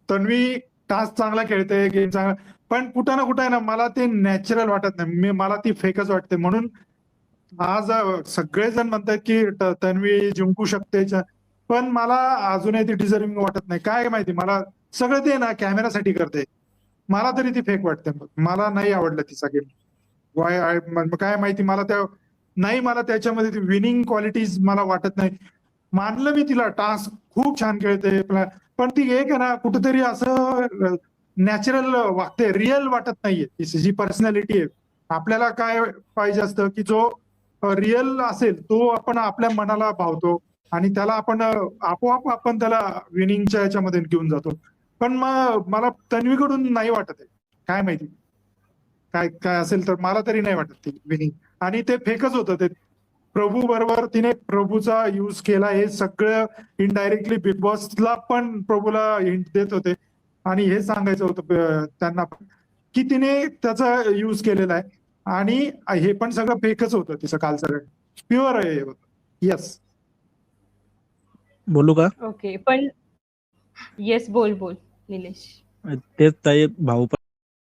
Tanvi task चांगला खेळते, game चांगला, पण कुठं ना कुठं आहे ना मला ते नॅचरल वाटत नाही, मला ती फेकच वाटते. म्हणून आज सगळेजण म्हणतात की तन्वी जिंकू शकते, पण मला अजूनही ती डिझर्विंग वाटत नाही. काय माहिती, मला सगळं ते ना कॅमेरासाठी करते, मला तरी ती फेक वाटते. मला नाही आवडलं तिचा गेम. काय माहिती, मला नाही, मला त्याच्यामध्ये ती विनिंग क्वालिटीज मला वाटत नाही. मानलं मी तिला, टास्क खूप छान खेळते, पण ती एक आहे ना कुठेतरी असं नॅचरल वाटते, रिअल वाटत नाहीये तिची जी पर्सनॅलिटी आहे. आपल्याला काय पाहिजे असतं की जो रिअल असेल तो आपण आपल्या मनाला भावतो आणि त्याला आपण आपोआप आपण त्याला विनिंगच्या याच्यामध्ये घेऊन जातो. पण मग मला तन्वीकडून नाही वाटत आहे, काय माहिती काय काय असेल, तर मला तरी नाही वाटत ती विनिंग. आणि ते फेकच होतं ते. प्रभू बरोबर तिने प्रभूचा यूज केला, हे सगळं इनडायरेक्टली बिग बॉसला पण प्रभूला हिंट देत होते आणि हे सांगायचं होतं त्यांना पण की तिने त्याचा यूज केलेला आहे. आणि हे पण सगळं फेकच होतं तिचं कालचं, प्युअर आहे होतं. येस, बोलू का? ओके, पण येस, बोल निलेश. तेच ताई, भाऊ